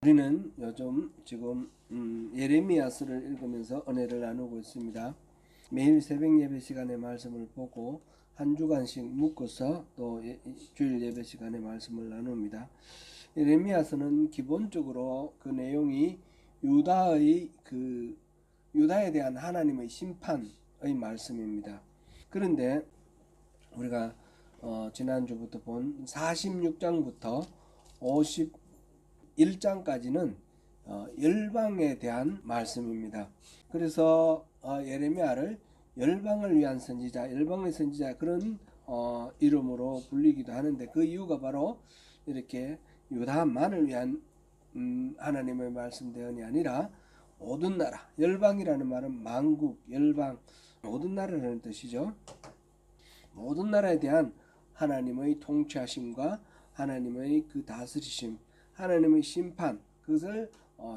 우리는 요즘 지금 예레미야서를 읽으면서 은혜를 나누고 있습니다. 매일 새벽 예배 시간에 말씀을 보고 한 주간씩 묶어서 또 주일 예배 시간에 말씀을 나눕니다. 예레미야서는 기본적으로 그 내용이 유다에 대한 하나님의 심판의 말씀입니다. 그런데 우리가 지난주부터 본 46장부터 51장까지는 열방에 대한 말씀입니다. 그래서 예레미야를 열방을 위한 선지자, 열방의 선지자 그런 이름으로 불리기도 하는데, 그 이유가 바로 이렇게 유다만을 위한 하나님의 말씀 대언이 아니라 모든 나라, 열방이라는 말은 만국, 열방, 모든 나라라는 뜻이죠. 모든 나라에 대한 하나님의 통치하심과 하나님의 그 다스리심, 하나님의 심판, 그것을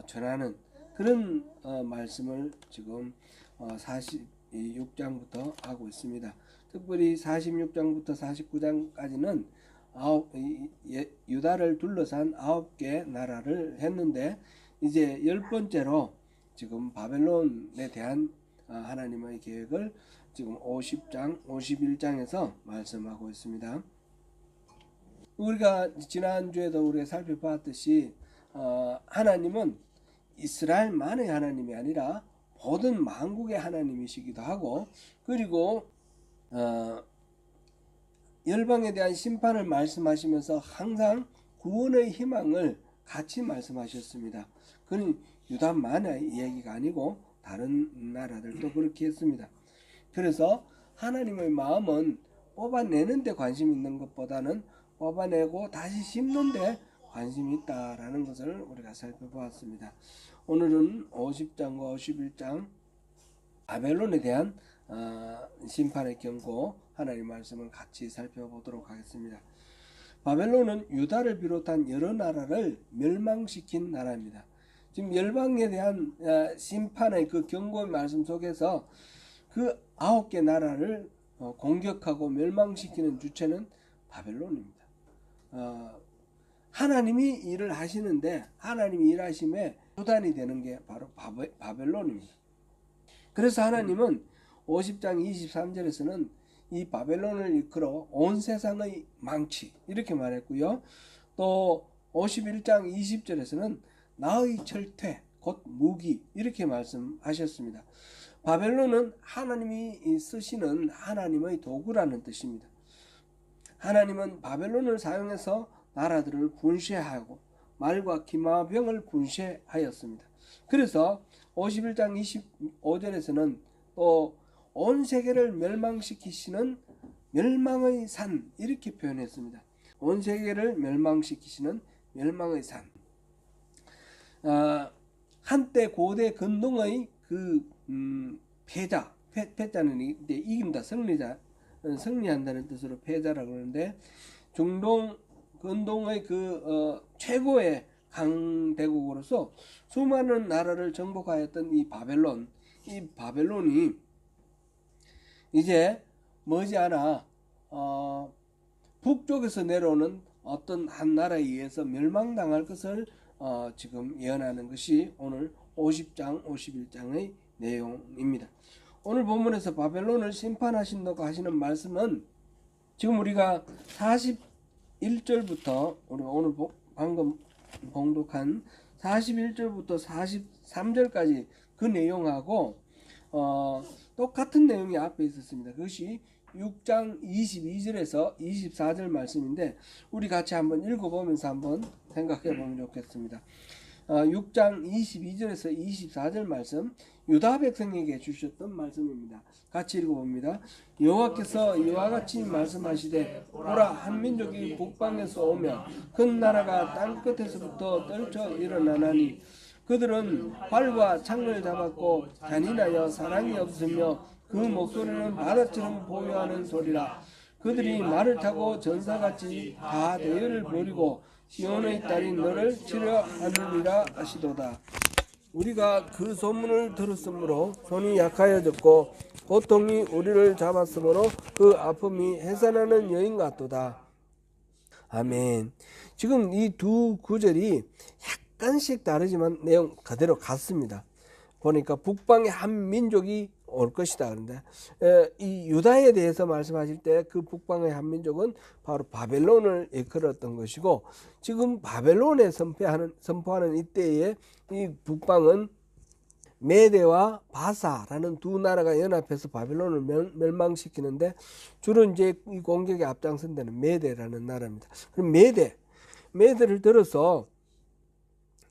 전하는 그런 말씀을 지금 46장부터 하고 있습니다. 특별히 46장부터 49장까지는 유다를 둘러싼 9개 나라를 했는데, 이제 10번째로 지금 바벨론에 대한 하나님의 계획을 지금 50장, 51장에서 말씀하고 있습니다. 우리가 지난주에도 우리가 살펴봤듯이 하나님은 이스라엘만의 하나님이 아니라 모든 만국의 하나님이시기도 하고, 그리고 열방에 대한 심판을 말씀하시면서 항상 구원의 희망을 같이 말씀하셨습니다. 그건 유다만의 이야기가 아니고 다른 나라들도 그렇게 했습니다. 그래서 하나님의 마음은 뽑아내는 데 관심 있는 것보다는 뽑아내고 다시 심는 데 관심이 있다라는 것을 우리가 살펴보았습니다. 오늘은 50장과 51장 바벨론에 대한 심판의 경고, 하나님의 말씀을 같이 살펴보도록 하겠습니다. 바벨론은 유다를 비롯한 여러 나라를 멸망시킨 나라입니다. 지금 열방에 대한 심판의 그 경고의 말씀 속에서 그 9개 나라를 공격하고 멸망시키는 주체는 바벨론입니다. 하나님이 일을 하시는데, 하나님이 일하심에 수단이 되는 게 바로 바벨론입니다. 그래서 하나님은 50장 23절에서는 이 바벨론을 이끌어 온 세상의 망치 이렇게 말했고요. 또 51장 20절에서는 나의 철퇴 곧 무기 이렇게 말씀하셨습니다. 바벨론은 하나님이 쓰시는 하나님의 도구라는 뜻입니다. 하나님은 바벨론을 사용해서 나라들을 분쇄하고 말과 기마병을 분쇄하였습니다. 그래서 51장 25절에서는 또 온 세계를 멸망시키시는 멸망의 산 이렇게 표현했습니다. 온 세계를 멸망시키시는 멸망의 산. 한때 고대 근동의 그 패자, 패자는 이긴다, 승리한다는 뜻으로 패자라고 하는데, 중동 근동의 그 최고의 강대국으로서 수많은 나라를 정복하였던 이 바벨론이 이제 머지않아 북쪽에서 내려오는 어떤 한 나라에 의해서 멸망당할 것을 지금 예언하는 것이 오늘 50장, 51장의 내용입니다. 오늘 본문에서 바벨론을 심판하신다고 하시는 말씀은 지금 우리가 41절부터 우리가 오늘 방금 봉독한 41절부터 43절까지 그 내용하고 똑같은 내용이 앞에 있었습니다. 그것이 6장 22절에서 24절 말씀인데, 우리 같이 한번 읽어보면서 한번 생각해 보면 좋겠습니다. 6장 22절에서 24절 말씀, 유다 백성에게 주셨던 말씀입니다. 같이 읽어봅니다. 여호와께서 이와 같이 말씀하시되, 보라, 한 민족이 북방에서 오면 큰 나라가 땅끝에서부터 떨쳐 일어나나니 그들은 활과 창을 잡았고 잔인하여 사랑이 없으며 그 목소리는 바다처럼 보유하는 소리라. 그들이 말을 타고 전사같이 다 대열을 벌이고 시온의 딸이 너를 치려 하느니라 하시도다. 우리가 그 소문을 들었으므로 손이 약하여졌고 고통이 우리를 잡았으므로 그 아픔이 해산하는 여인 같도다. 아멘. 지금 이 두 구절이 약간씩 다르지만 내용 그대로 같습니다. 보니까 북방의 한 민족이 올 것이다. 그런데 이 유다에 대해서 말씀하실 때 그 북방의 한 민족은 바로 바벨론을 일컬었던 것이고, 지금 바벨론에 선포하는 이때에 이 북방은 메대와 바사라는 두 나라가 연합해서 바벨론을 멸망시키는데, 주로 이제 이 공격에 앞장선 데는 메대라는 나라입니다. 그럼 메대를 들어서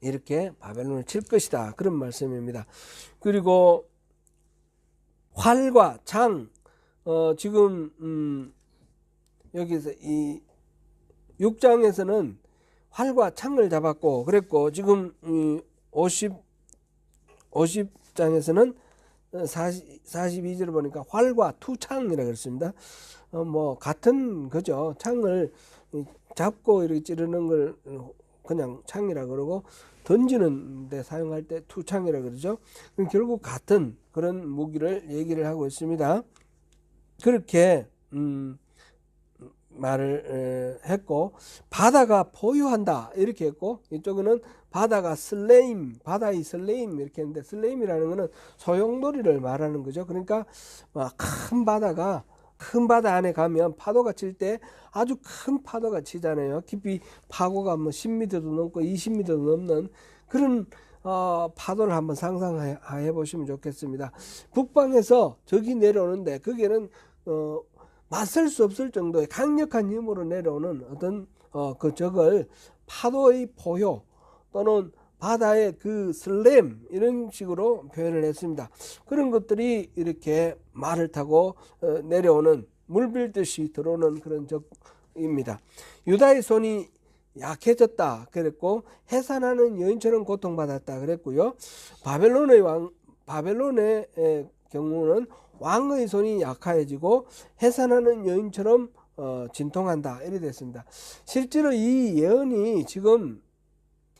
이렇게 바벨론을 칠 것이다, 그런 말씀입니다. 그리고 활과 창, 지금 여기서 이 6장에서는 활과 창을 잡았고 그랬고, 지금 50장에서는 42절을 보니까 활과 투창이라고 그랬습니다. 뭐 같은 거죠. 창을 잡고 이렇게 찌르는 걸 그냥 창이라 그러고, 던지는 데 사용할 때 투창이라 그러죠. 결국 같은 그런 무기를 얘기를 하고 있습니다. 그렇게 말을 했고, 바다가 포효한다 이렇게 했고, 이쪽에는 바다가 바다의 슬레임 이렇게 했는데, 슬레임이라는 것은 소용돌이를 말하는 거죠. 그러니까 큰 바다 안에 가면 파도가 칠 때 아주 큰 파도가 치잖아요. 깊이 파고가 뭐 10m도 넘고 20m도 넘는 그런 파도를 한번 상상해 보시면 좋겠습니다. 북방에서 적이 내려오는데, 거기에는 맞설 수 없을 정도의 강력한 힘으로 내려오는 어떤 그 적을 파도의 포효 또는 바다의 그 슬램 이런 식으로 표현을 했습니다. 그런 것들이 이렇게 말을 타고 내려오는, 물빌듯이 들어오는 그런 적입니다. 유다의 손이 약해졌다 그랬고, 해산하는 여인처럼 고통받았다 그랬고요. 바벨론의 경우는 왕의 손이 약해지고 해산하는 여인처럼 진통한다 이렇게 됐습니다. 실제로 이 예언이 지금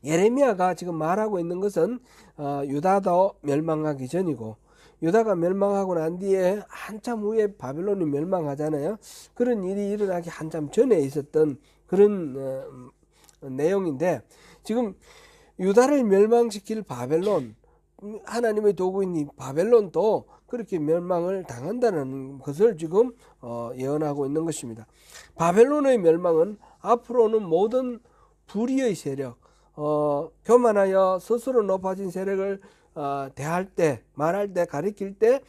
예레미야가 지금 말하고 있는 것은 유다도 멸망하기 전이고, 유다가 멸망하고 난 뒤에 한참 후에 바벨론이 멸망하잖아요. 그런 일이 일어나기 한참 전에 있었던 그런 내용인데, 지금 유다를 멸망시킬 바벨론, 하나님의 도구인 이 바벨론도 그렇게 멸망을 당한다는 것을 지금 예언하고 있는 것입니다. 바벨론의 멸망은 앞으로는 모든 불의의 세력, 교만하여 스스로 높아진 세력을 대할 때, 말할 때, 가리킬 때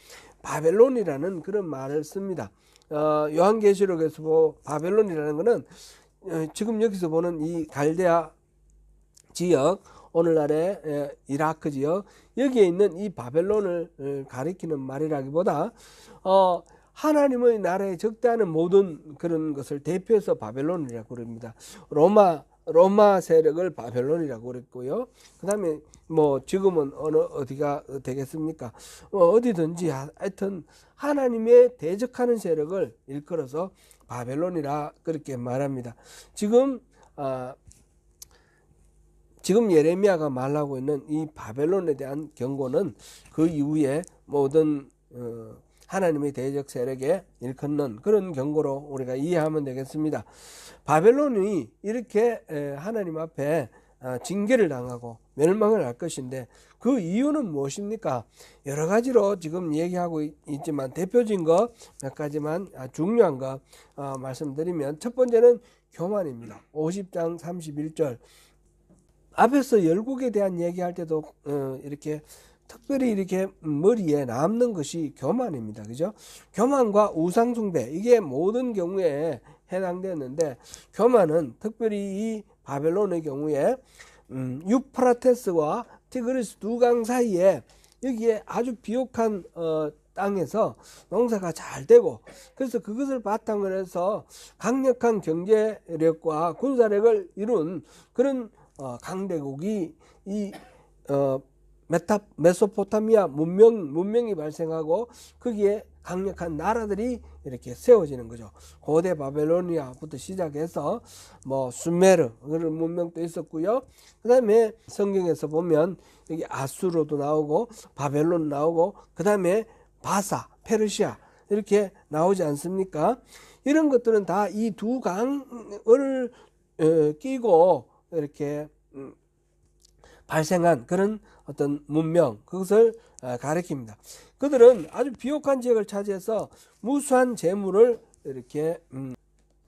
바벨론이라는 그런 말을 씁니다. 요한계시록에서 바벨론이라는 것은 지금 여기서 보는 이 갈대아 지역, 오늘날의 이라크 지역, 여기에 있는 이 바벨론을 가리키는 말이라기보다 하나님의 나라에 적대하는 모든 그런 것을 대표해서 바벨론이라고 그럽니다. 로마 세력을 바벨론이라고 그랬고요. 그 다음에 뭐 지금은 어디가 되겠습니까? 어디든지 하여튼 하나님의 대적하는 세력을 일컬어서 바벨론이라 그렇게 말합니다. 지금 예레미야가 말하고 있는 이 바벨론에 대한 경고는 그 이후에 모든 하나님의 대적 세력에 일컫는 그런 경고로 우리가 이해하면 되겠습니다. 바벨론이 이렇게 하나님 앞에 징계를 당하고 멸망을 할 것인데, 그 이유는 무엇입니까? 여러 가지로 지금 얘기하고 있지만 대표적인 것 몇 가지만, 중요한 것 말씀드리면, 첫 번째는 교만입니다. 50장 31절 앞에서 열국에 대한 얘기할 때도 이렇게 특별히 이렇게 머리에 남는 것이 교만입니다. 그죠? 교만과 우상숭배, 이게 모든 경우에 해당되었는데, 교만은 특별히 이 바벨론의 경우에 유프라테스와 티그리스 두 강 사이에, 여기에 아주 비옥한 땅에서 농사가 잘 되고, 그래서 그것을 바탕으로 해서 강력한 경제력과 군사력을 이룬 그런 강대국이 이 메소포타미아 문명이 발생하고, 거기에 강력한 나라들이 이렇게 세워지는 거죠. 고대 바벨로니아부터 시작해서 뭐 수메르 그런 문명도 있었고요. 그 다음에 성경에서 보면 여기 아수르도 나오고 바벨론 나오고, 그 다음에 바사, 페르시아 이렇게 나오지 않습니까? 이런 것들은 다 이 두 강을 끼고 이렇게 발생한 그런 어떤 문명, 그것을 가리킵니다. 그들은 아주 비옥한 지역을 차지해서 무수한 재물을 이렇게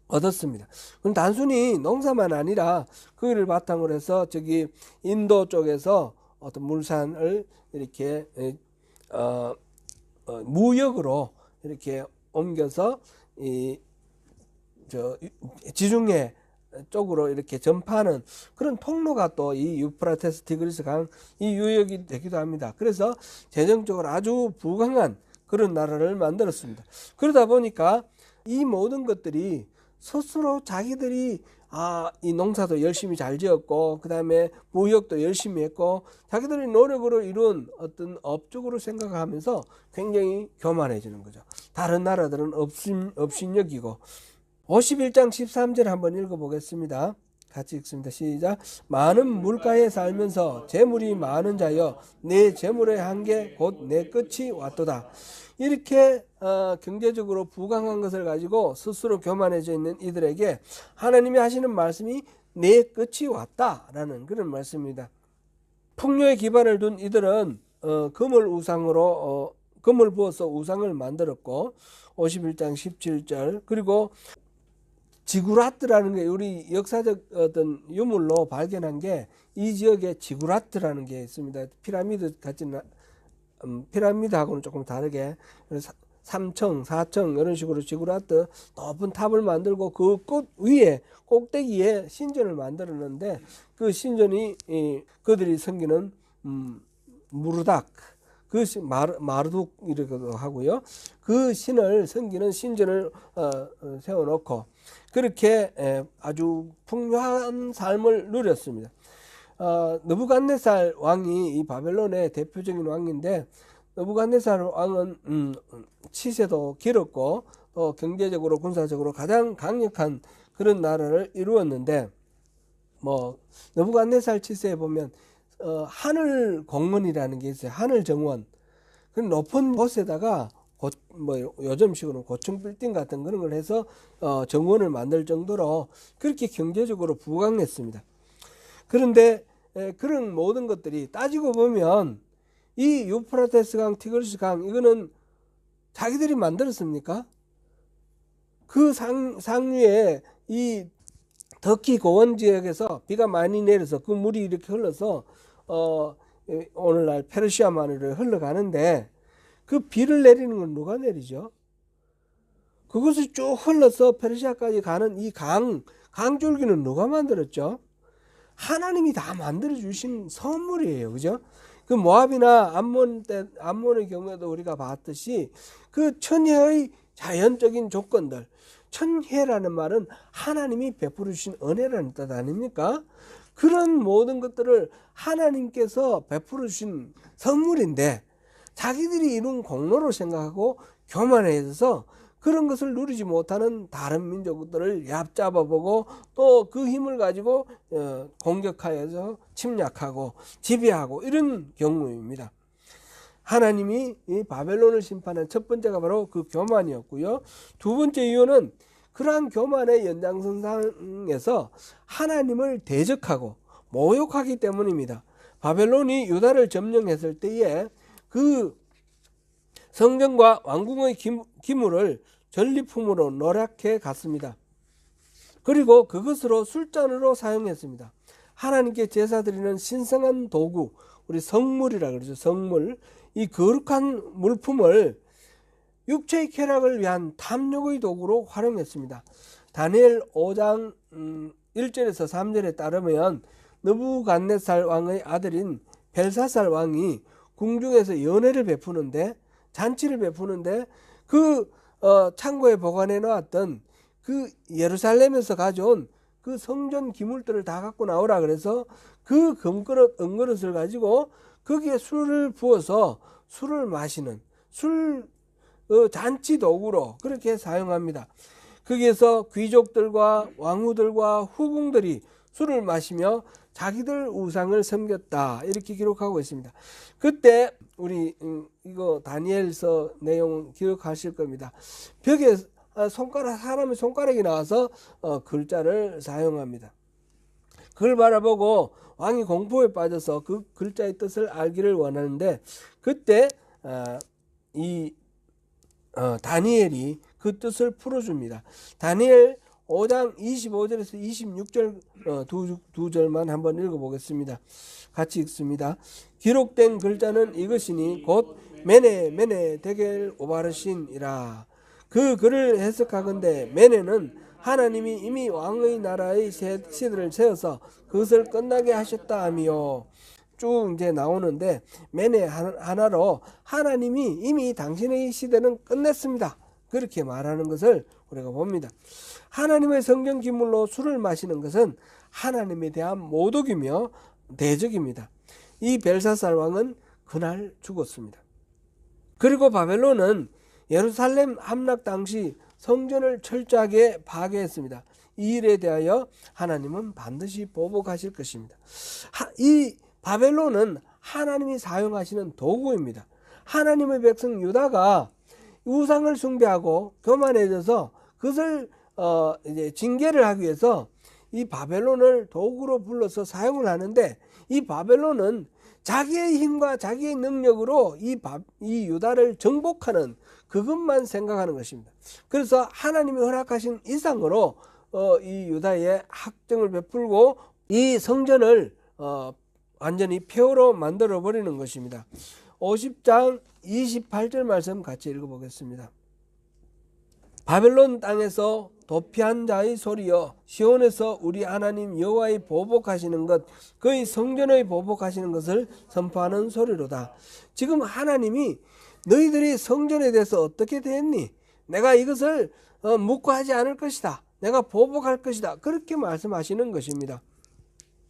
얻었습니다. 그럼 단순히 농사만 아니라 그를 바탕으로 해서 저기 인도 쪽에서 어떤 물산을 이렇게 무역으로 이렇게 옮겨서 지중해 쪽으로 이렇게 전파하는 그런 통로가 또 이 유프라테스 티그리스 강 이 유역이 되기도 합니다. 그래서 재정적으로 아주 부강한 그런 나라를 만들었습니다. 그러다 보니까 이 모든 것들이 스스로 자기들이 이 농사도 열심히 잘 지었고 그 다음에 무역도 열심히 했고 자기들이 노력으로 이룬 어떤 업적으로 생각하면서 굉장히 교만해지는 거죠. 다른 나라들은 업신여기고 51장 13절 한번 읽어보겠습니다. 같이 읽습니다. 시작. 많은 물가에 살면서 재물이 많은 자여 내 재물의 한계 곧 내 끝이 왔도다. 이렇게 경제적으로 부강한 것을 가지고 스스로 교만해져 있는 이들에게 하나님이 하시는 말씀이 내 끝이 왔다라는 그런 말씀입니다. 풍요의 기반을 둔 이들은 금을 우상으로 금을 부어서 우상을 만들었고 51장 17절 그리고 지구라트라는 게 우리 역사적 어떤 유물로 발견한 게 이 지역에 지구라트라는 게 있습니다. 피라미드 같은 피라미드하고는 조금 다르게 3층, 4층 이런 식으로 지구라트 높은 탑을 만들고 그 꽃 위에 꼭대기에 신전을 만들었는데 그 신전이 그들이 섬기는 무르닥 그 마르둑이라고도 하고요. 그 신을 섬기는 신전을 세워놓고 그렇게 아주 풍요한 삶을 누렸습니다. 느부갓네살 왕이 이 바벨론의 대표적인 왕인데 느부갓네살 왕은 치세도 길었고 또 경제적으로 군사적으로 가장 강력한 그런 나라를 이루었는데 느부갓네살 치세에 보면 하늘 공원이라는 게 있어요. 하늘 정원. 그 높은 곳에다가 요즘식으로 고층 빌딩 같은 그런 걸 해서 정원을 만들 정도로 그렇게 경제적으로 부강했습니다. 그런데 그런 모든 것들이 따지고 보면 이 유프라테스 강, 티그리스 강 이거는 자기들이 만들었습니까? 그 상류에 이 터키 고원 지역에서 비가 많이 내려서 그 물이 이렇게 흘러서 오늘날 페르시아만으로 흘러가는데 그 비를 내리는 건 누가 내리죠? 그것이 쭉 흘러서 페르시아까지 가는 이 강줄기는 누가 만들었죠? 하나님이 다 만들어 주신 선물이에요. 그죠? 그 모압이나 암몬의 경우에도 우리가 봤듯이 그 천혜의 자연적인 조건들, 천혜라는 말은 하나님이 베풀어 주신 은혜라는 뜻 아닙니까? 그런 모든 것들을 하나님께서 베풀어 주신 선물인데 자기들이 이룬 공로로 생각하고 교만해져서 그런 것을 누리지 못하는 다른 민족들을 얕잡아보고 또 그 힘을 가지고 공격하여서 침략하고 지배하고 이런 경우입니다. 하나님이 이 바벨론을 심판한 첫 번째가 바로 그 교만이었고요. 두 번째 이유는 그러한 교만의 연장선상에서 하나님을 대적하고 모욕하기 때문입니다. 바벨론이 유다를 점령했을 때에 그 성전과 왕궁의 기물을 전리품으로 노략해 갔습니다. 그리고 그것으로 술잔으로 사용했습니다. 하나님께 제사 드리는 신성한 도구, 우리 성물이라 그러죠. 성물. 이 거룩한 물품을 육체의 쾌락을 위한 탐욕의 도구로 활용했습니다. 다니엘 5장 1절에서 3절에 따르면 느부갓네살 왕의 아들인 벨사살 왕이 궁중에서 연회를 베푸는데 잔치를 베푸는데 그 창고에 보관해 놓았던 그 예루살렘에서 가져온 그 성전 기물들을 다 갖고 나오라 그래서 그 금그릇 은그릇을 가지고 거기에 술을 부어서 술을 마시는 술 잔치 도구로 그렇게 사용합니다. 거기에서 귀족들과 왕후들과 후궁들이 술을 마시며 자기들 우상을 섬겼다 이렇게 기록하고 있습니다. 그때 우리 이거 다니엘서 내용 기억하실 겁니다. 벽에 사람의 손가락이 나와서 글자를 사용합니다. 그걸 바라보고 왕이 공포에 빠져서 그 글자의 뜻을 알기를 원하는데 그때 다니엘이 그 뜻을 풀어줍니다. 다니엘 5장 25절에서 26절 두 절만 한번 읽어보겠습니다. 같이 읽습니다. 기록된 글자는 이것이니 곧 메네 데겔 오바르신이라. 그 글을 해석하건대 메네는 하나님이 이미 왕의 나라의 시대를 세워서 그것을 끝나게 하셨다 하며 쭉 이제 나오는데 메네 하나로 하나님이 이미 당신의 시대는 끝냈습니다. 그렇게 말하는 것을 우리가 봅니다. 하나님의 성경 기물로 술을 마시는 것은 하나님에 대한 모독이며 대적입니다. 이 벨사살 왕은 그날 죽었습니다. 그리고 바벨론은 예루살렘 함락 당시 성전을 철저하게 파괴했습니다. 이 일에 대하여 하나님은 반드시 보복하실 것입니다. 이 바벨론은 하나님이 사용하시는 도구입니다. 하나님의 백성 유다가 우상을 숭배하고 교만해져서 그것을 이제 징계를 하기 위해서 이 바벨론을 도구로 불러서 사용을 하는데 이 바벨론은 자기의 힘과 자기의 능력으로 이 유다를 정복하는 그것만 생각하는 것입니다. 그래서 하나님이 허락하신 이상으로 이 유다에 학정을 베풀고 이 성전을 완전히 폐허로 만들어 버리는 것입니다. 50장 28절 말씀 같이 읽어보겠습니다. 바벨론 땅에서 도피한 자의 소리여 시온에서 우리 하나님 여호와의 보복하시는 것 그의 성전의 보복하시는 것을 선포하는 소리로다. 지금 하나님이 너희들이 성전에 대해서 어떻게 대했니? 내가 이것을 묵고하지 않을 것이다. 내가 보복할 것이다. 그렇게 말씀하시는 것입니다.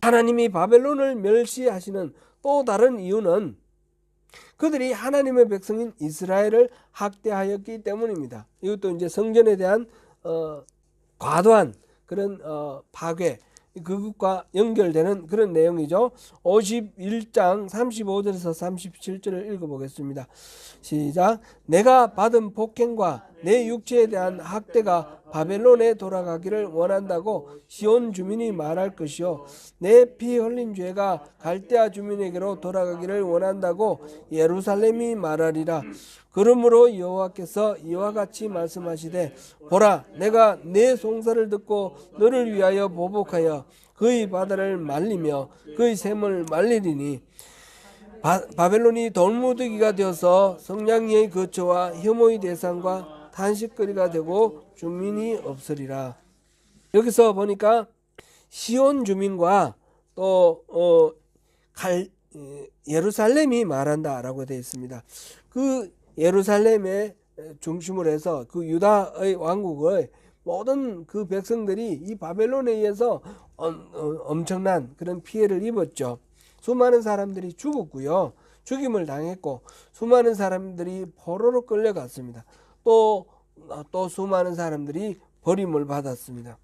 하나님이 바벨론을 멸시하시는 또 다른 이유는 그들이 하나님의 백성인 이스라엘을 학대하였기 때문입니다. 이것도 이제 성전에 대한 과도한 그런 파괴 그것과 연결되는 그런 내용이죠. 51장 35절에서 37절을 읽어보겠습니다. 시작. 내가 받은 폭행과 내 육체에 대한 학대가 바벨론에 돌아가기를 원한다고 시온 주민이 말할 것이요 내 피 흘린 죄가 갈대아 주민에게로 돌아가기를 원한다고 예루살렘이 말하리라. 그러므로 여호와께서 이와 같이 말씀하시되 보라 내가 내 송사를 듣고 너를 위하여 보복하여 그의 바다를 말리며 그의 샘을 말리리니 바벨론이 돌무더기가 되어서 성냥이의 거처와 혐오의 대상과 탄식거리가 되고 주민이 없으리라. 여기서 보니까 시온 주민과 또 예루살렘이 말한다라고 되어 있습니다. 그 예루살렘의 중심으로 해서 그 유다의 왕국의 모든 그 백성들이 이 바벨론에 의해서 엄청난 그런 피해를 입었죠. 수많은 사람들이 죽었고요. 죽임을 당했고 수많은 사람들이 포로로 끌려갔습니다. 또 수많은 사람들이 버림을 받았습니다.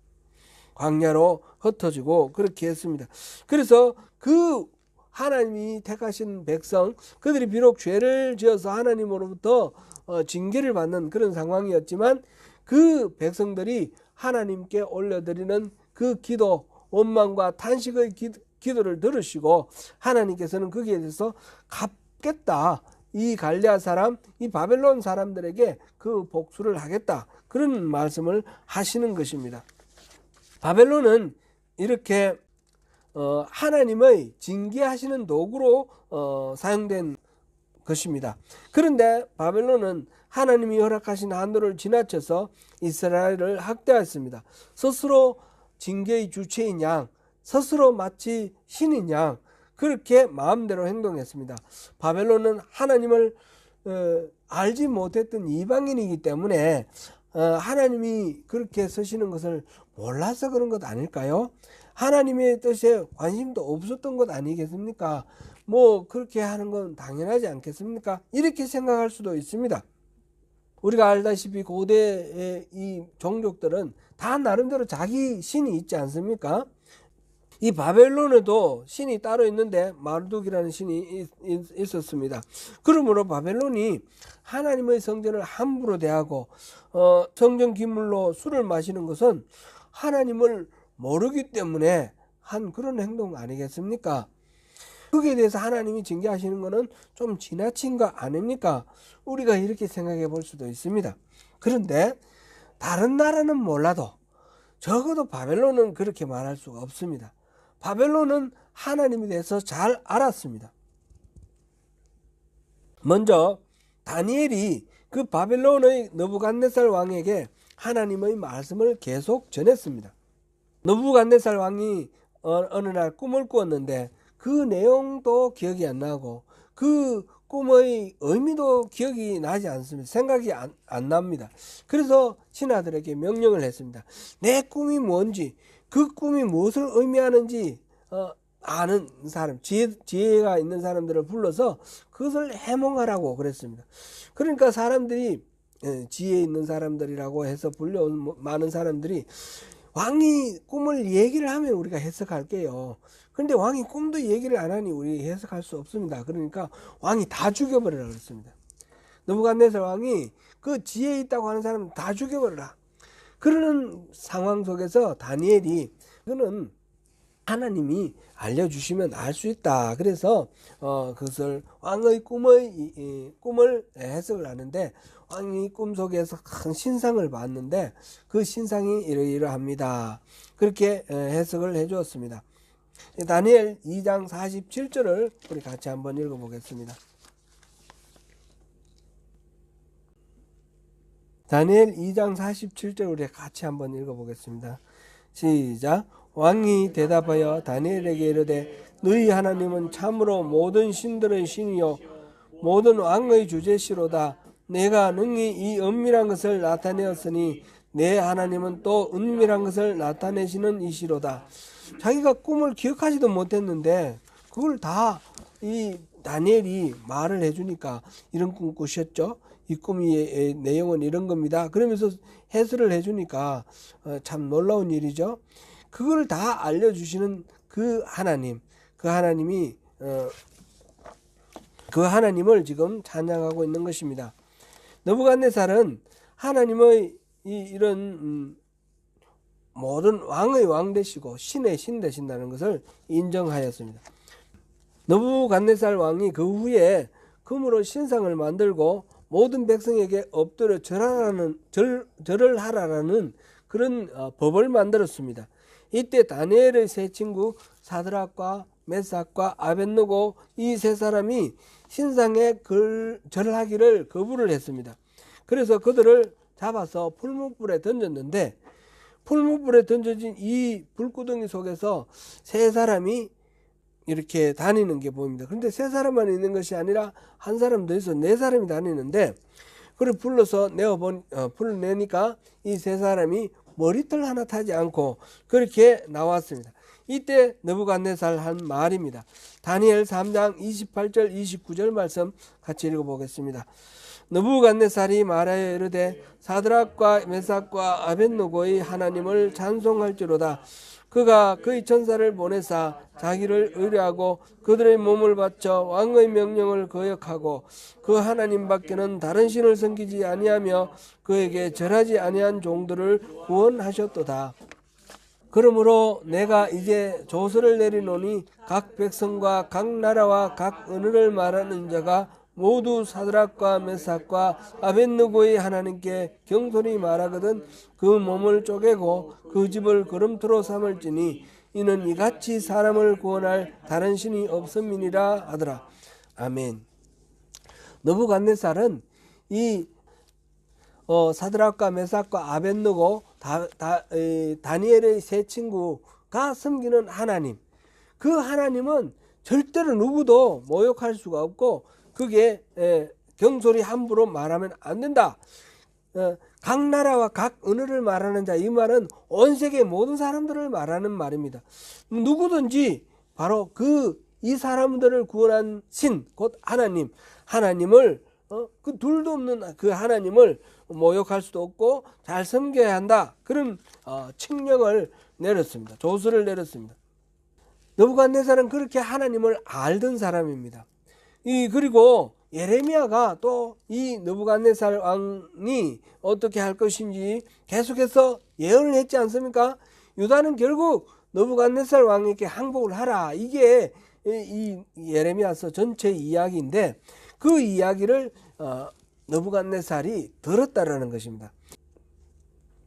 광야로 흩어지고 그렇게 했습니다. 그래서 그 하나님이 택하신 백성 그들이 비록 죄를 지어서 하나님으로부터 징계를 받는 그런 상황이었지만 그 백성들이 하나님께 올려드리는 그 기도 원망과 탄식의 기도를 들으시고 하나님께서는 거기에 대해서 갚겠다. 이 갈레아 사람, 이 바벨론 사람들에게 그 복수를 하겠다. 그런 말씀을 하시는 것입니다. 바벨론은 이렇게 하나님의 징계하시는 도구로 사용된 것입니다. 그런데 바벨론은 하나님이 허락하신 한도를 지나쳐서 이스라엘을 학대했습니다. 스스로 징계의 주체인 양, 스스로 마치 신인 양 그렇게 마음대로 행동했습니다. 바벨론은 하나님을 알지 못했던 이방인이기 때문에 하나님이 그렇게 쓰시는 것을 몰라서 그런 것 아닐까요? 하나님의 뜻에 관심도 없었던 것 아니겠습니까? 뭐 그렇게 하는 건 당연하지 않겠습니까? 이렇게 생각할 수도 있습니다. 우리가 알다시피 고대의 이 종족들은 다 나름대로 자기 신이 있지 않습니까? 이 바벨론에도 신이 따로 있는데 마르둑이라는 신이 있었습니다. 그러므로 바벨론이 하나님의 성전을 함부로 대하고 성전 기물로 술을 마시는 것은 하나님을 모르기 때문에 한 그런 행동 아니겠습니까? 거기에 대해서 하나님이 징계하시는 것은 좀 지나친 거 아닙니까? 우리가 이렇게 생각해 볼 수도 있습니다. 그런데 다른 나라는 몰라도 적어도 바벨론은 그렇게 말할 수가 없습니다. 바벨론은 하나님에 대해서 잘 알았습니다. 먼저 다니엘이 그 바벨론의 느부갓네살 왕에게 하나님의 말씀을 계속 전했습니다. 느부갓네살 왕이 어느 날 꿈을 꾸었는데 그 내용도 기억이 안 나고 그 꿈의 의미도 기억이 나지 않습니다. 생각이 안 납니다. 그래서 신하들에게 명령을 했습니다. 내 꿈이 뭔지, 그 꿈이 무엇을 의미하는지 아는 사람, 지혜가 있는 사람들을 불러서 그것을 해몽하라고 그랬습니다. 그러니까 사람들이 지혜 있는 사람들이라고 해서 불려온 많은 사람들이 왕이 꿈을 얘기를 하면 우리가 해석할게요. 그런데 왕이 꿈도 얘기를 안 하니 우리 해석할 수 없습니다. 그러니까 왕이 다 죽여버리라 그랬습니다. 느부갓네살 왕이 그 지혜 있다고 하는 사람 다 죽여버리라. 그러는 상황 속에서 다니엘이 그는 하나님이 알려주시면 알 수 있다. 그래서 그것을 왕의 꿈을 해석을 하는데 왕이 꿈속에서 큰 신상을 봤는데 그 신상이 이러이러합니다. 그렇게 해석을 해 주었습니다. 다니엘 2장 47절을 우리 같이 한번 읽어보겠습니다. 다니엘 2장 47절 우리 같이 한번 읽어보겠습니다. 시작. 왕이 대답하여 다니엘에게 이르되 너희 하나님은 참으로 모든 신들의 신이요 모든 왕의 주제시로다. 내가 능히 이 은밀한 것을 나타내었으니 내 하나님은 또 은밀한 것을 나타내시는 이시로다. 자기가 꿈을 기억하지도 못했는데 그걸 다 이 다니엘이 말을 해주니까 이런 꿈 꾸셨죠? 이 꿈의 내용은 이런 겁니다. 그러면서 해설을 해주니까 참 놀라운 일이죠. 그걸 다 알려주시는 그 하나님, 그 하나님이 그 하나님을 지금 찬양하고 있는 것입니다. 느부갓네살은 하나님의 이런 모든 왕의 왕 되시고 신의 신 되신다는 것을 인정하였습니다. 느부갓네살 왕이 그 후에 금으로 신상을 만들고 모든 백성에게 엎드려 절을 하라라는 그런 법을 만들었습니다. 이때 다니엘의 세 친구 사드락과 메삭과 아벳느고 이 세 사람이 신상에 절하기를 거부를 했습니다. 그래서 그들을 잡아서 풀무불에 던졌는데 풀무불에 던져진 이 불구덩이 속에서 세 사람이 이렇게 다니는 게 보입니다. 그런데 세 사람만 있는 것이 아니라 한 사람 더 있어 네 사람이 다니는데 그를 불러서 풀어내니까 이 세 사람이 머리털 하나 타지 않고 그렇게 나왔습니다. 이때 느부갓네살 한 말입니다. 다니엘 3장 28절 29절 말씀 같이 읽어보겠습니다. 느부갓네살이 말하여 이르되 사드락과 메삭과 아벳느고의 하나님을 찬송할지로다. 그가 그의 천사를 보내사 자기를 의뢰하고 그들의 몸을 바쳐 왕의 명령을 거역하고 그 하나님 밖에는 다른 신을 섬기지 아니하며 그에게 절하지 아니한 종들을 구원하셨도다. 그러므로 내가 이제 조서를 내리노니 각 백성과 각 나라와 각 언어를 말하는 자가 모두 사드락과 메삭과 아벳느고의 하나님께 경솔히 말하거든 그 몸을 쪼개고 그 집을 거름토로 삼을지니 이는 이같이 사람을 구원할 다른 신이 없음이니라 하더라. 아멘. 느부갓네살은 이 사드락과 메삭과 아벳느고 다니엘의 세 친구가 섬기는 하나님, 그 하나님은 절대로 누구도 모욕할 수가 없고 그게 경솔히 함부로 말하면 안 된다. 각 나라와 각 언어를 말하는 자, 이 말은 온 세계 모든 사람들을 말하는 말입니다. 누구든지 바로 이 사람들을 구원한 신, 곧 하나님을 그 둘도 없는 그 하나님을 모욕할 수도 없고 잘 섬겨야 한다. 그런 칙령을 내렸습니다. 조서를 내렸습니다. 느부갓네살은 그렇게 하나님을 알던 사람입니다. 그리고 예레미야가 또 이 느부갓네살 왕이 어떻게 할 것인지 계속해서 예언을 했지 않습니까? 유다는 결국 느부갓네살 왕에게 항복을 하라. 이게 이 예레미야서 전체 이야기인데 그 이야기를 느부갓네살이 들었다라는 것입니다.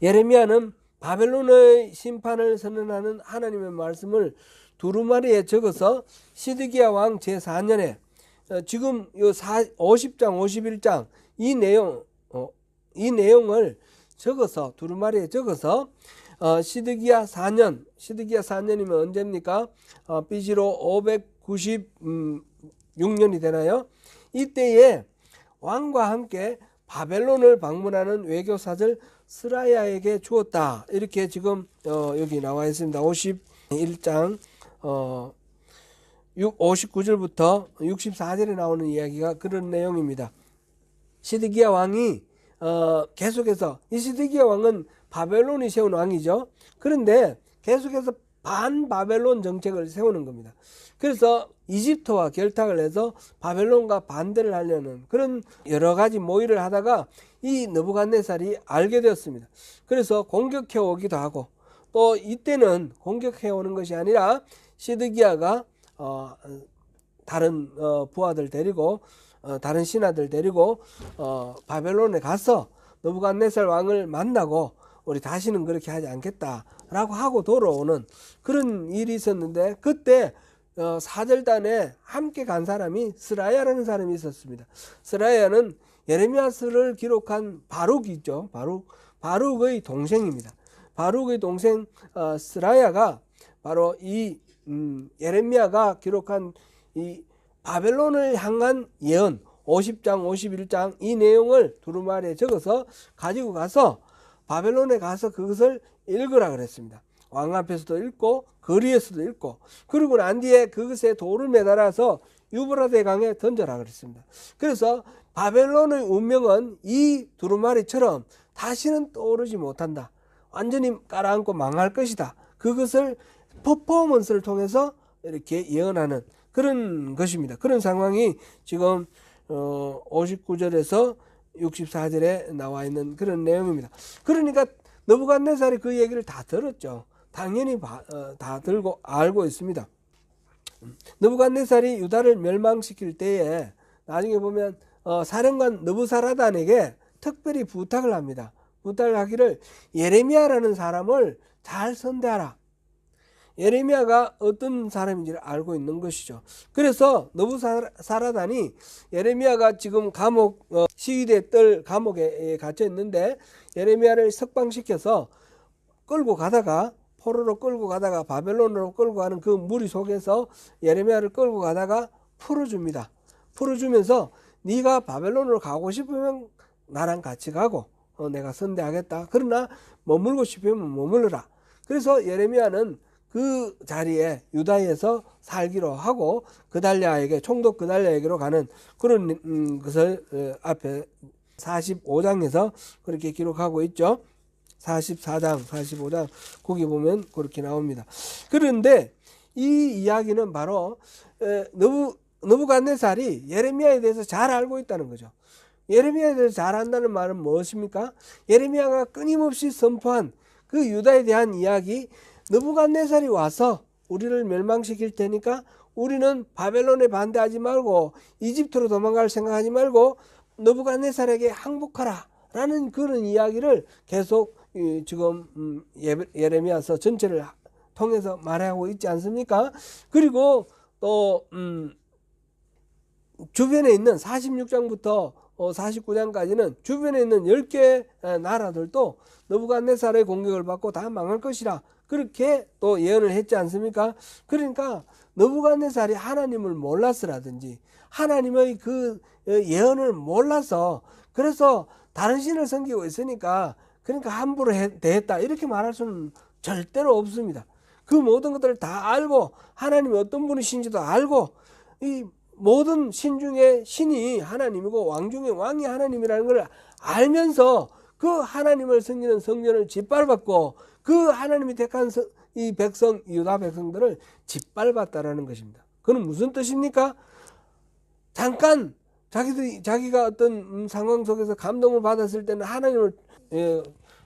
예레미야는 바벨론의 심판을 선언하는 하나님의 말씀을 두루마리에 적어서 시드기야 왕 제4년에 지금 요 50장 51장 이 내용을 적어서 두루마리에 적어서 시드기야 4년, 시드기야 4년이면 언제입니까? BC로 596년이 되나요? 이때에 왕과 함께 바벨론을 방문하는 외교사절 스라야에게 주었다. 이렇게 지금 여기 나와 있습니다. 51장 59절부터 64절에 나오는 이야기가 그런 내용입니다. 시드기야 왕이 계속해서, 이 시드기야 왕은 바벨론이 세운 왕이죠. 그런데 계속해서 반바벨론 정책을 세우는 겁니다. 그래서 이집트와 결탁을 해서 바벨론과 반대를 하려는 그런 여러 가지 모의를 하다가 이 느부갓네살이 알게 되었습니다. 그래서 공격해 오기도 하고, 또 이때는 공격해 오는 것이 아니라 시드기야가 다른 부하들 데리고 다른 신하들 데리고 바벨론에 가서 느부갓네살 왕을 만나고 우리 다시는 그렇게 하지 않겠다라고 하고 돌아오는 그런 일이 있었는데, 그때 사절단에 함께 간 사람이 스라야라는 사람이 있었습니다. 스라야는 예레미야서를 기록한 바룩이죠. 바룩의 동생입니다. 바룩의 동생 스라야가 바로 이 예레미야가 기록한 이 바벨론을 향한 예언 50장 51장 이 내용을 두루마리에 적어서 가지고 가서 바벨론에 가서 그것을 읽으라 그랬습니다. 왕 앞에서도 읽고 거리에서도 읽고, 그리고 난 뒤에 그것에 돌을 매달아서 유브라데 강에 던져라 그랬습니다. 그래서 바벨론의 운명은 이 두루마리처럼 다시는 떠오르지 못한다. 완전히 깔아앉고 망할 것이다. 그것을 퍼포먼스를 통해서 이렇게 예언하는 그런 것입니다. 그런 상황이 지금 59절에서 64절에 나와 있는 그런 내용입니다. 그러니까 느부갓네살이 그 얘기를 다 들었죠. 당연히 다 들고 알고 있습니다. 느부갓네살이 유다를 멸망시킬 때에 나중에 보면 사령관 느부사라단에게 특별히 부탁을 합니다. 부탁을 하기를 예레미야라는 사람을 잘 선대하라. 예레미야가 어떤 사람인지를 알고 있는 것이죠. 그래서 느부사라단이 예레미야가 지금 감옥 시위대 뜰 감옥에 갇혀 있는데 예레미야를 석방시켜서 끌고 가다가 포로로 끌고 가다가 바벨론으로 끌고 가는 그 무리 속에서 예레미야를 끌고 가다가 풀어줍니다. 풀어주면서 네가 바벨론으로 가고 싶으면 나랑 같이 가고 내가 선대하겠다. 그러나 머물고 싶으면 머물러라. 그래서 예레미야는 그 자리에 유다에서 살기로 하고 그달랴에게, 총독 그달랴에게로 가는 그런 것을 앞에 45장에서 그렇게 기록하고 있죠. 44장, 45장 거기 보면 그렇게 나옵니다. 그런데 이 이야기는 바로 느부갓네살이 예레미야에 대해서 잘 알고 있다는 거죠. 예레미야에 대해서 잘 안다는 말은 무엇입니까? 예레미야가 끊임없이 선포한 그 유다에 대한 이야기, 느부갓네살이 와서 우리를 멸망시킬 테니까 우리는 바벨론에 반대하지 말고 이집트로 도망갈 생각하지 말고 느부갓네살에게 항복하라 라는 그런 이야기를 계속 지금 예레미야서 전체를 통해서 말하고 있지 않습니까? 그리고 또 주변에 있는 46장부터 49장까지는 주변에 있는 10개 나라들도 느부갓네살의 공격을 받고 다 망할 것이라 그렇게 또 예언을 했지 않습니까? 그러니까 느부갓네살이 하나님을 몰랐으라든지 하나님의 그 예언을 몰라서 그래서 다른 신을 섬기고 있으니까 그러니까 함부로 대했다 이렇게 말할 수는 절대로 없습니다. 그 모든 것들을 다 알고 하나님이 어떤 분이신지도 알고 이 모든 신 중에 신이 하나님이고 왕 중에 왕이 하나님이라는 걸 알면서 그 하나님을 섬기는 성전을 짓밟았고 그 하나님이 택한 이 백성, 유다 백성들을 짓밟았다라는 것입니다. 그건 무슨 뜻입니까? 잠깐 자기가 어떤 상황 속에서 감동을 받았을 때는 하나님을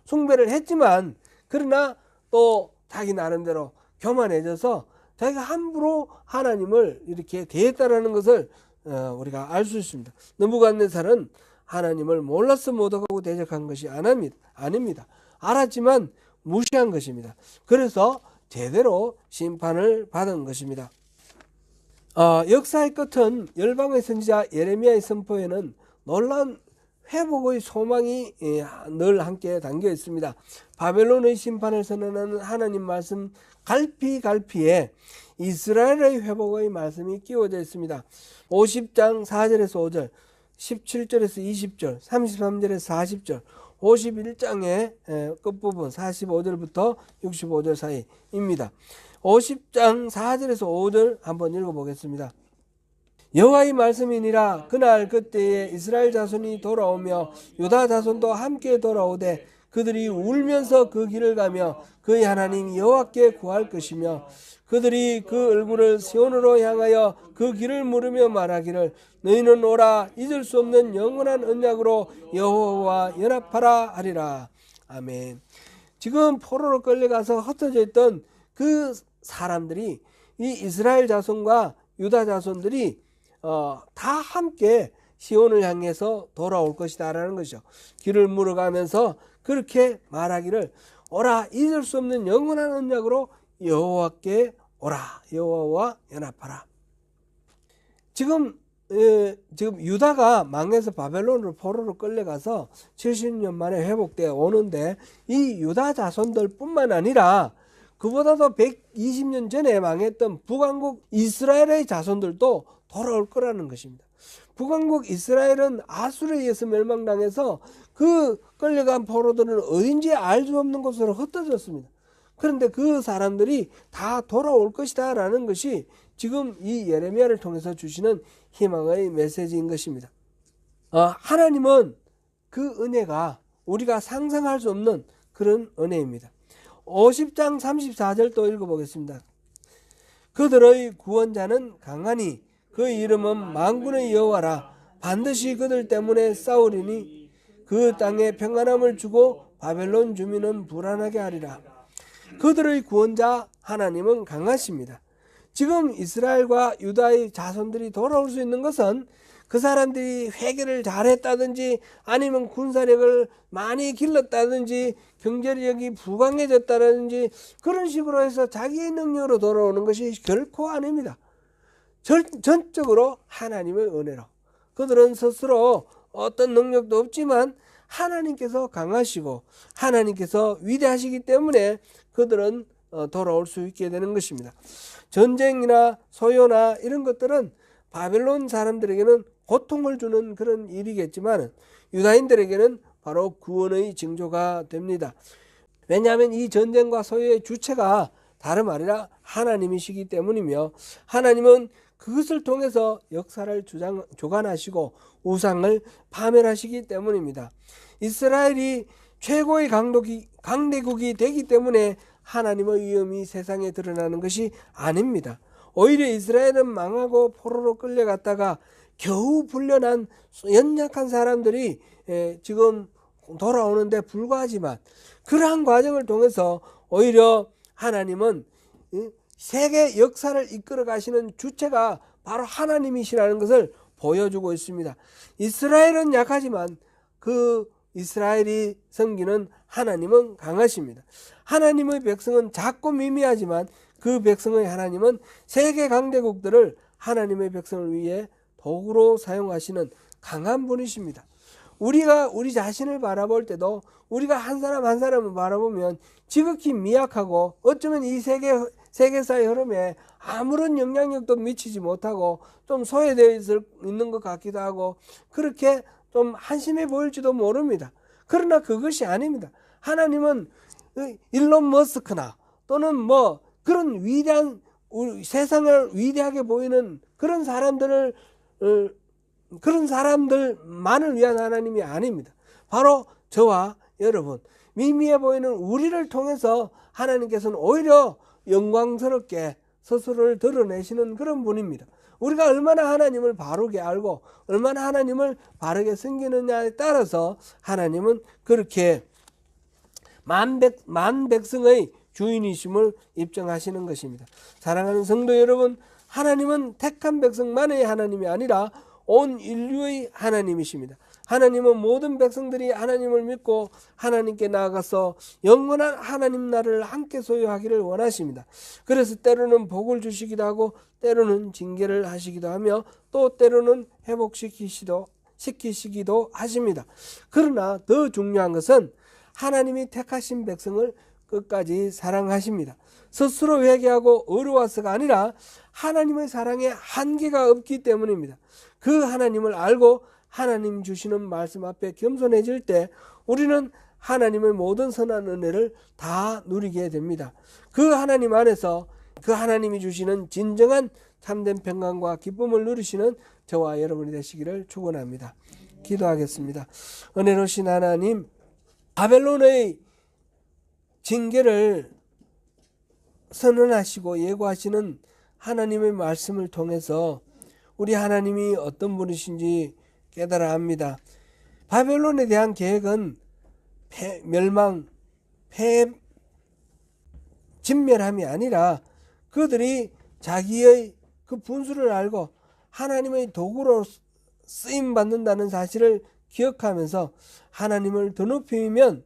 숭배를 했지만 그러나 또 자기 나름대로 교만해져서 자기가 함부로 하나님을 이렇게 대했다라는 것을 우리가 알 수 있습니다. 느부갓네살은 하나님을 몰라서 못하고 대적한 것이 아닙니다. 알았지만 무시한 것입니다. 그래서 제대로 심판을 받은 것입니다. 역사의 끝은 열방의 선지자 예레미야의 선포에는 놀라운 회복의 소망이 늘 함께 담겨 있습니다. 바벨론의 심판을 선언하는 하나님 말씀 갈피에 이스라엘의 회복의 말씀이 끼워져 있습니다. 50장 4절에서 5절, 17절에서 20절, 33절에서 40절, 51장의 끝부분 45절부터 65절 사이입니다. 50장 4절에서 5절 한번 읽어보겠습니다. 여호와의 말씀이니라. 그날 그때에 이스라엘 자손이 돌아오며 유다 자손도 함께 돌아오되 그들이 울면서 그 길을 가며 그의 하나님 여호와께 구할 것이며 그들이 그 얼굴을 시온으로 향하여 그 길을 물으며 말하기를 너희는 오라 잊을 수 없는 영원한 언약으로 여호와와 연합하라 하리라. 아멘. 지금 포로로 끌려가서 흩어져 있던 그 사람들이, 이 이스라엘 자손과 유다 자손들이 다 함께 시온을 향해서 돌아올 것이다 라는 것이죠. 길을 물어가면서 그렇게 말하기를 오라 잊을 수 없는 영원한 언약으로 여호와께 오라, 여호와와 연합하라. 지금 유다가 망해서 바벨론으로 포로로 끌려가서 70년 만에 회복되어 오는데 이 유다 자손들 뿐만 아니라 그보다도 120년 전에 망했던 북왕국 이스라엘의 자손들도 돌아올 거라는 것입니다. 북왕국 이스라엘은 아수르에 의해서 멸망당해서 그 끌려간 포로들은 어딘지 알 수 없는 곳으로 흩어졌습니다. 그런데 그 사람들이 다 돌아올 것이다 라는 것이 지금 이 예레미야를 통해서 주시는 희망의 메시지인 것입니다. 하나님은 그 은혜가 우리가 상상할 수 없는 그런 은혜입니다. 50장 34절 또 읽어보겠습니다. 그들의 구원자는 강하니 그 이름은 만군의 여호와라. 반드시 그들 때문에 싸우리니 그 땅에 평안함을 주고 바벨론 주민은 불안하게 하리라. 그들의 구원자 하나님은 강하십니다. 지금 이스라엘과 유다의 자손들이 돌아올 수 있는 것은 그 사람들이 회개를 잘했다든지 아니면 군사력을 많이 길렀다든지 경제력이 부강해졌다든지 그런 식으로 해서 자기의 능력으로 돌아오는 것이 결코 아닙니다. 전적으로 하나님의 은혜로. 그들은 스스로 어떤 능력도 없지만 하나님께서 강하시고 하나님께서 위대하시기 때문에 그들은 돌아올 수 있게 되는 것입니다. 전쟁이나 소요나 이런 것들은 바벨론 사람들에게는 고통을 주는 그런 일이겠지만 유다인들에게는 바로 구원의 징조가 됩니다. 왜냐하면 이 전쟁과 소요의 주체가 다름 아니라 하나님이시기 때문이며 하나님은 그것을 통해서 역사를 주관하시고 우상을 파멸하시기 때문입니다. 이스라엘이 최고의 강대국이 되기 때문에 하나님의 위엄이 세상에 드러나는 것이 아닙니다. 오히려 이스라엘은 망하고 포로로 끌려갔다가 겨우 불려난 연약한 사람들이 지금 돌아오는데 불과하지만 그러한 과정을 통해서 오히려 하나님은 세계 역사를 이끌어 가시는 주체가 바로 하나님이시라는 것을 보여주고 있습니다. 이스라엘은 약하지만 그 이스라엘이 섬기는 하나님은 강하십니다. 하나님의 백성은 작고 미미하지만 그 백성의 하나님은 세계 강대국들을 하나님의 백성을 위해 도구로 사용하시는 강한 분이십니다. 우리가 우리 자신을 바라볼 때도 우리가 한 사람 한 사람을 바라보면 지극히 미약하고 어쩌면 이 세계사의 흐름에 아무런 영향력도 미치지 못하고 좀 소외되어 있는 것 같기도 하고 그렇게 좀 한심해 보일지도 모릅니다. 그러나 그것이 아닙니다. 하나님은 일론 머스크나 또는 뭐 그런 위대한 세상을 위대하게 보이는 그런 사람들만을 위한 하나님이 아닙니다. 바로 저와 여러분 미미해 보이는 우리를 통해서 하나님께서는 오히려 영광스럽게 스스로를 드러내시는 그런 분입니다. 우리가 얼마나 하나님을 바르게 알고 얼마나 하나님을 바르게 섬기느냐에 따라서 하나님은 그렇게 만 백성의 주인이심을 입증하시는 것입니다. 사랑하는 성도 여러분, 하나님은 택한 백성만의 하나님이 아니라 온 인류의 하나님이십니다. 하나님은 모든 백성들이 하나님을 믿고 하나님께 나아가서 영원한 하나님 나라를 함께 소유하기를 원하십니다. 그래서 때로는 복을 주시기도 하고 때로는 징계를 하시기도 하며 또 때로는 회복시키시기도 하십니다. 그러나 더 중요한 것은 하나님이 택하신 백성을 끝까지 사랑하십니다. 스스로 회개하고 어려워서가 아니라 하나님의 사랑에 한계가 없기 때문입니다. 그 하나님을 알고 하나님 주시는 말씀 앞에 겸손해질 때 우리는 하나님의 모든 선한 은혜를 다 누리게 됩니다. 그 하나님 안에서 그 하나님이 주시는 진정한 참된 평강과 기쁨을 누리시는 저와 여러분이 되시기를 축원합니다. 기도하겠습니다. 은혜로우신 하나님, 바벨론의 징계를 선언하시고 예고하시는 하나님의 말씀을 통해서 우리 하나님이 어떤 분이신지 깨달아 합니다. 바벨론에 대한 계획은 멸망, 진멸함이 아니라 그들이 자기의 그 분수를 알고 하나님의 도구로 쓰임 받는다는 사실을 기억하면서 하나님을 더 높이면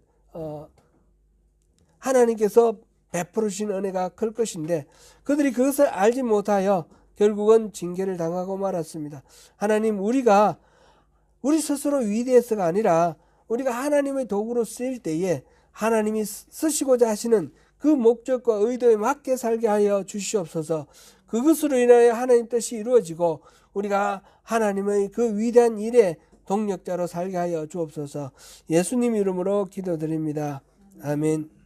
하나님께서 베풀으신 은혜가 클 것인데 그들이 그것을 알지 못하여 결국은 징계를 당하고 말았습니다. 하나님, 우리 스스로 위대해서가 아니라 우리가 하나님의 도구로 쓰일 때에 하나님이 쓰시고자 하시는 그 목적과 의도에 맞게 살게 하여 주시옵소서. 그것으로 인하여 하나님 뜻이 이루어지고 우리가 하나님의 그 위대한 일에 동력자로 살게 하여 주옵소서. 예수님 이름으로 기도드립니다. 아멘.